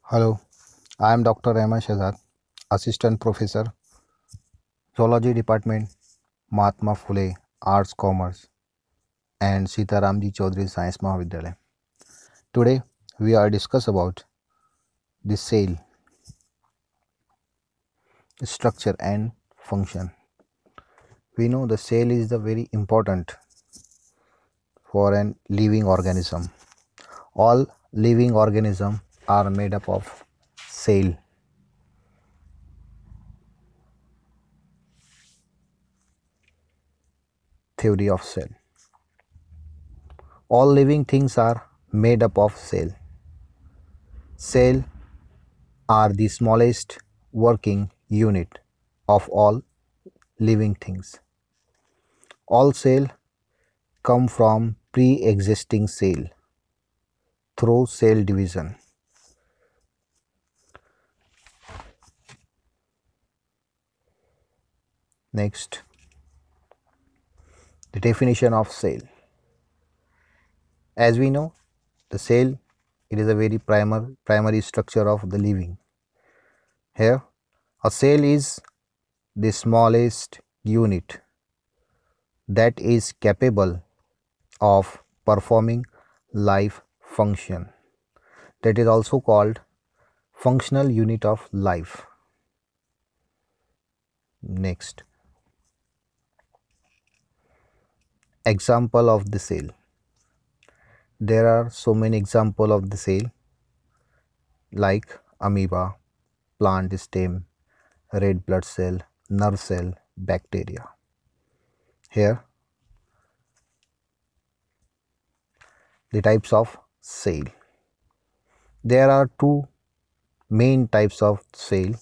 Hello, I am Dr. Rahman Shahzad, Assistant Professor, Zoology Department, Mahatma Phule Arts Commerce, and Sitaramji Chaudhary Science Mahavidyalaya. Today, we are discuss about the cell structure and function. We know the cell is the very important for an living organism. All living organisms are made up of cell. Theory of cell. All living things are made up of cell. Cell are the smallest working unit of all living things. All cells come from pre-existing cell through cell division. Next, the definition of cell. As we know, the cell, it is a very primary structure of the living. Here, a cell is the smallest unit that is capable of performing life function. That is also called functional unit of life. Next, example of the cell. There are so many examples of the cell like amoeba, plant stem, red blood cell, nerve cell, bacteria. Here, the types of cell. There are two main types of cell,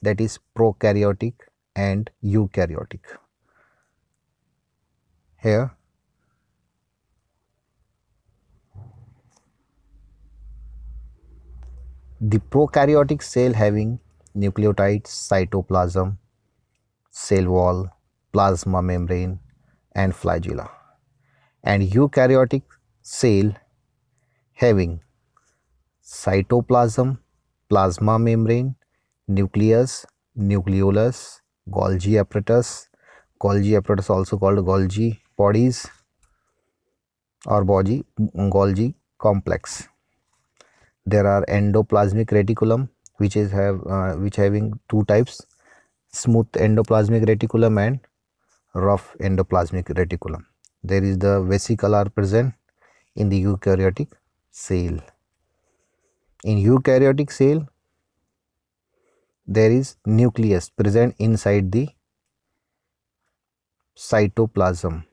that is prokaryotic and eukaryotic. Here, the prokaryotic cell having nucleotides, cytoplasm, cell wall, plasma membrane and flagella, and eukaryotic cell having cytoplasm, plasma membrane, nucleus, nucleolus, Golgi apparatus also called Golgi bodies or Golgi complex. There are endoplasmic reticulum which having two types, smooth endoplasmic reticulum and rough endoplasmic reticulum. There is the vesicle are present in the eukaryotic cell. In eukaryotic cell, there is nucleus present inside the cytoplasm.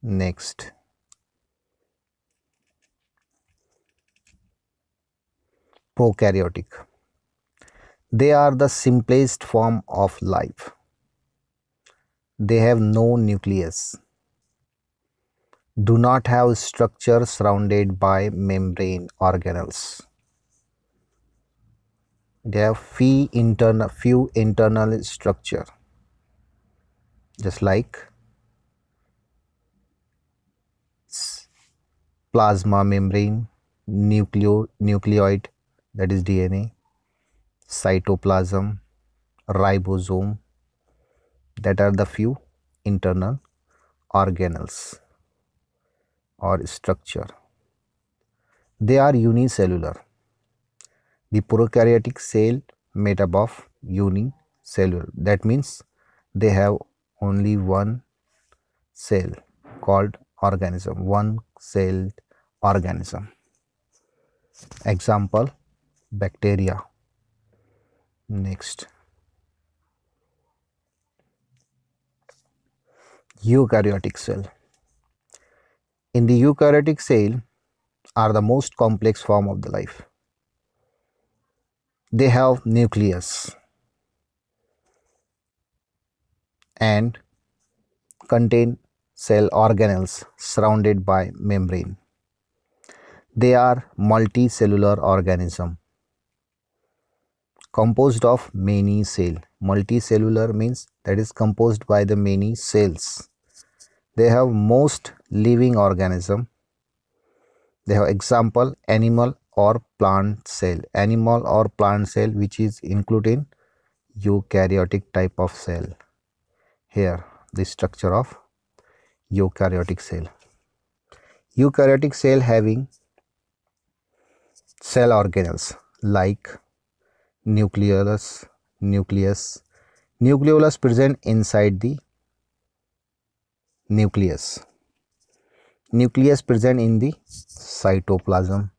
Next, prokaryotic. They are the simplest form of life. They have no nucleus, do not have structure surrounded by membrane organelles. They have few internal structure, just like plasma membrane, nucleoid, that is DNA, cytoplasm, ribosome, that are the few internal organelles or structure. They are unicellular. The prokaryotic cell made up of unicellular. That means they have only one cell called organism, one celled organism. Example, bacteria. Next, eukaryotic cell. In the eukaryotic cell are the most complex form of the life. They have nucleus and contain cell organelles surrounded by membrane. They are multicellular organism composed of many cells. Multicellular means that is composed by the many cells. They have most living organism. They have example animal or plant cell. Animal or plant cell which is included in eukaryotic type of cell. Here the structure of eukaryotic cell. Eukaryotic cell having cell organelles like nucleus, nucleolus present inside the nucleus, nucleus present in the cytoplasm.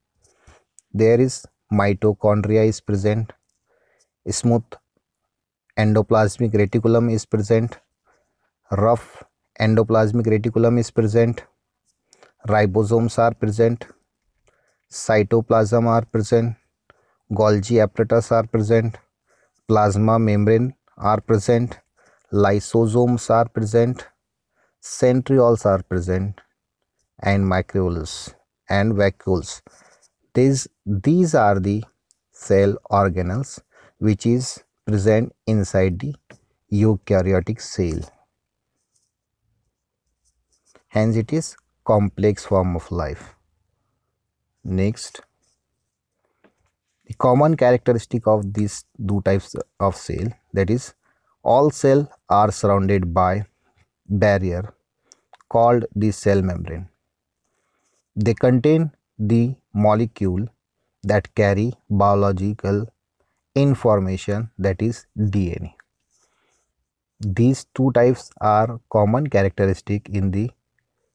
There is mitochondria is present, smooth endoplasmic reticulum is present, rough endoplasmic reticulum is present, ribosomes are present, cytoplasm are present, Golgi apparatus are present, plasma membrane are present, lysosomes are present, centrioles are present, and microvilus and vacuoles. These are the cell organelles which is present inside the eukaryotic cell. Hence it is complex form of life. Next, the common characteristic of these two types of cell, that is all cells are surrounded by barrier called the cell membrane. They contain the molecule that carry biological information, that is DNA. These two types are common characteristic in the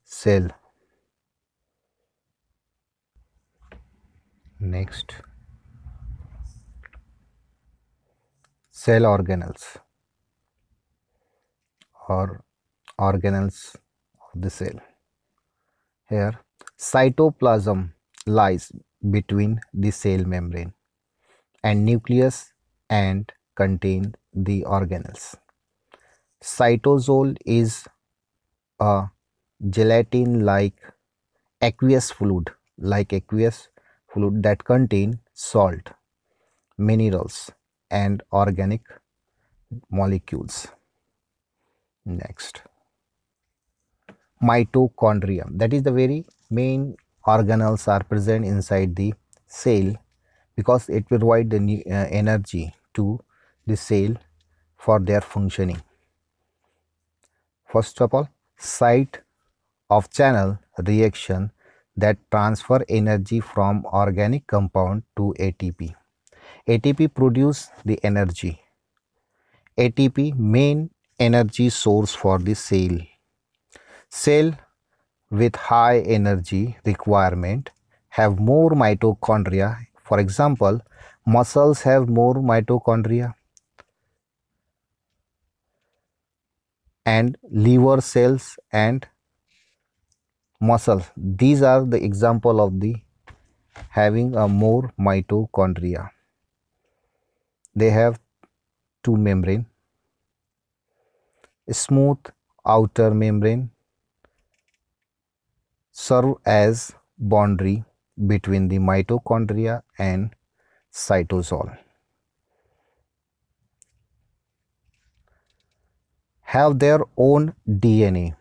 cell. Next, cell organelles or organelles of the cell. Here, cytoplasm lies between the cell membrane and nucleus and contain the organelles. Cytosol is a gelatin-like aqueous fluid, that contain salt, minerals, and organic molecules. Next, mitochondria, that is the very main organelles are present inside the cell because it provide the energy to the cell for their functioning. First of all, site of channel reaction that transfer energy from organic compound to ATP. ATP produce the energy. ATP main energy source for the cell. Cell with high energy requirement have more mitochondria. For example, muscles have more mitochondria, and liver cells and muscles. These are the example of the having a more mitochondria. They have two membrane, smooth outer membrane serve as boundary between the mitochondria and cytosol. Have their own DNA.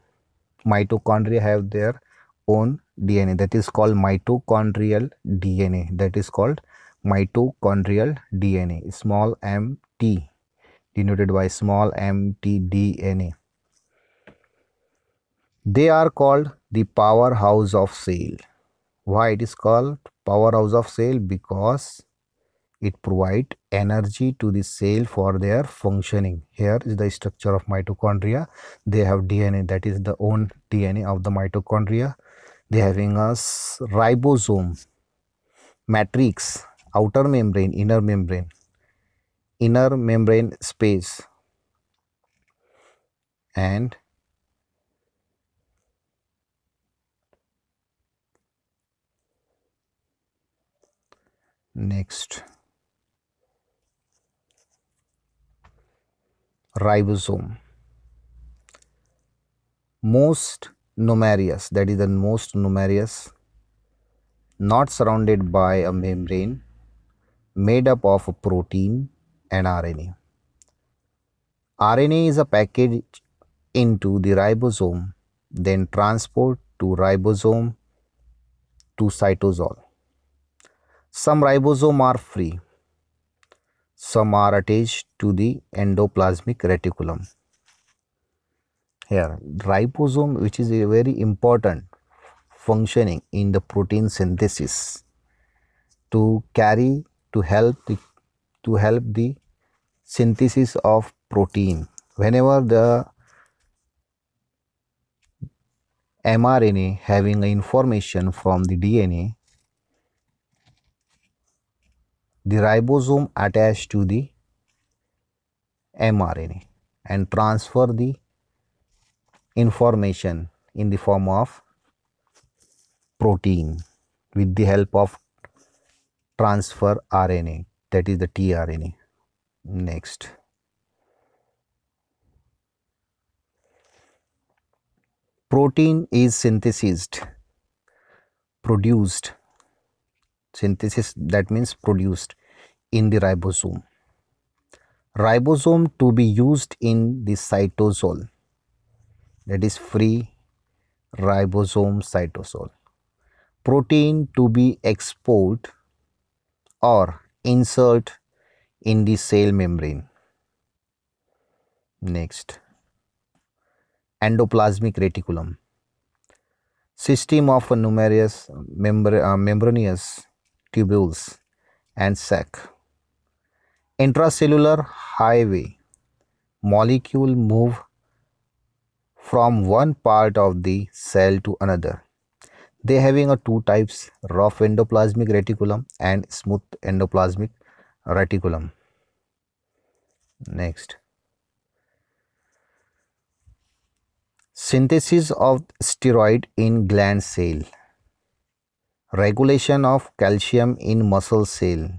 Mitochondria have their own DNA, that is called mitochondrial DNA. That is called mitochondrial DNA, small mt, denoted by small mt DNA. They are called the powerhouse of cell. Why it is called powerhouse of cell? Because it provides energy to the cell for their functioning. Here is the structure of mitochondria. They have DNA, that is the own DNA of the mitochondria. They having a ribosome, matrix, outer membrane, inner membrane space, and next, ribosome. Most numerous, that is the most numerous, not surrounded by a membrane, made up of a protein and RNA. RNA is a package into the ribosome then transport to ribosome to cytosol. Some ribosome are free, some are attached to the endoplasmic reticulum. Here, ribosome, which is a very important functioning in the protein synthesis, to carry to help the synthesis of protein. Whenever the mRNA having information from the DNA, the ribosome attached to the mRNA and transfer the information in the form of protein with the help of transfer RNA, that is the tRNA. Next, protein is produced, synthesis, that means produced in the ribosome. Ribosome to be used in the cytosol, that is free ribosome cytosol. Protein to be export or insert in the cell membrane. Next, endoplasmic reticulum, system of numerous membranous tubules and sac. Intracellular highway, molecule move from one part of the cell to another. They having a two types, rough endoplasmic reticulum and smooth endoplasmic reticulum. Next, synthesis of steroid in gland cell, regulation of calcium in muscle cell,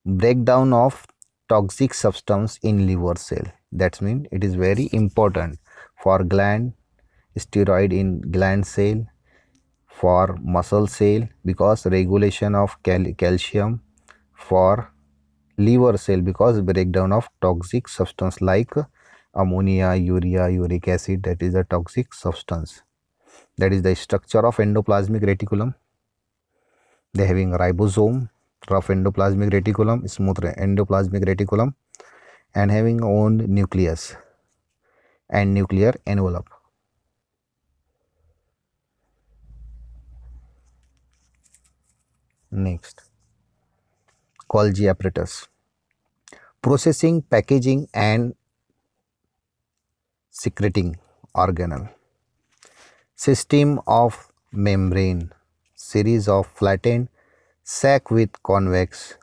breakdown of toxic substance in liver cell. That means it is very important for gland, steroid in gland cell, for muscle cell, because regulation of calcium, for liver cell because breakdown of toxic substance like ammonia, urea, uric acid, that is a toxic substance. That is the structure of endoplasmic reticulum. They having ribosome, rough endoplasmic reticulum, smooth endoplasmic reticulum, and having own nucleus and nuclear envelope. Next, Golgi apparatus, processing, packaging and secreting organelle. System of membrane, series of flattened sac with convex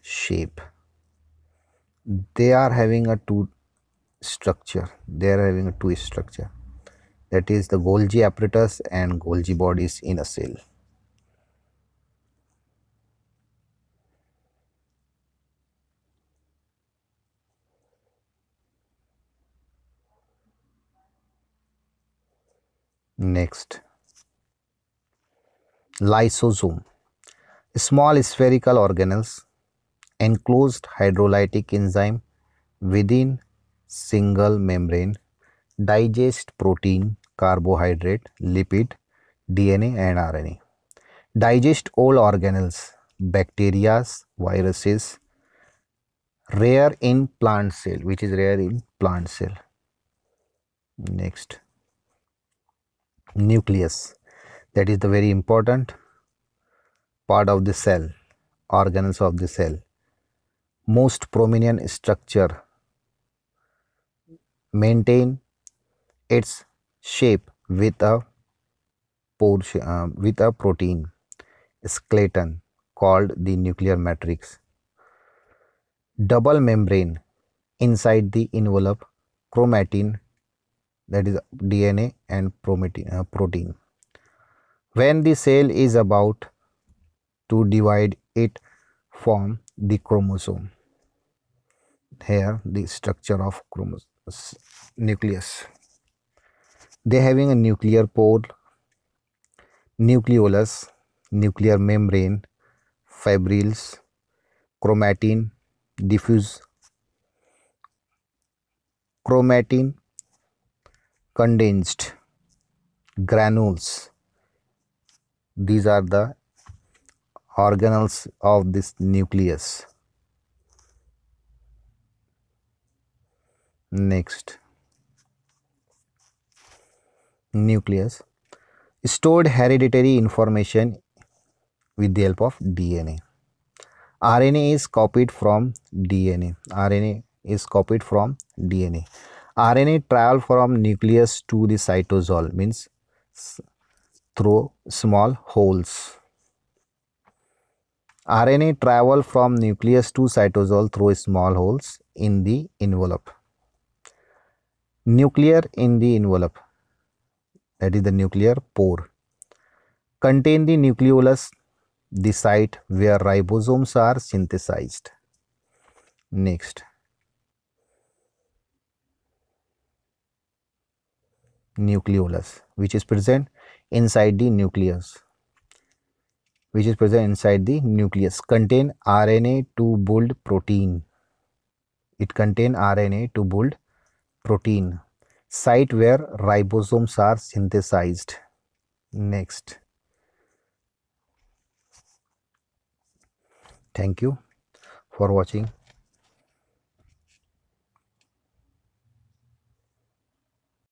shape. They are having a two structure. That is the Golgi apparatus and Golgi bodies in a cell. Next, lysosome, small spherical organelles, enclosed hydrolytic enzyme within single membrane, digest protein, carbohydrate, lipid, DNA and RNA. Digest all organelles, bacteria, viruses, rare in plant cell, which is rare in plant cell. Next, nucleus, that is the very important part of the cell, organelles of the cell. Most prominent structure, maintain its shape with a protein skeleton called the nuclear matrix. Double membrane inside the envelope, chromatin, that is DNA and protein. When the cell is about to divide, it form the chromosome. Here the structure of nucleus. They having a nuclear pore, nucleolus, nuclear membrane, fibrils, chromatin, diffuse chromatin, condensed, granules. These are the organelles of this nucleus. Next, nucleus stored hereditary information with the help of DNA. RNA is copied from DNA. RNA is copied from DNA. RNA travel from nucleus to the cytosol, means through small holes. RNA travel from nucleus to cytosol through small holes in the envelope. Nuclear in the envelope, that is the nuclear pore, contain the nucleolus, the site where ribosomes are synthesized. Next, nucleolus, which is present inside the nucleus, contain RNA to build protein. It contain RNA to build protein. Site where ribosomes are synthesized. Next. Thank you for watching.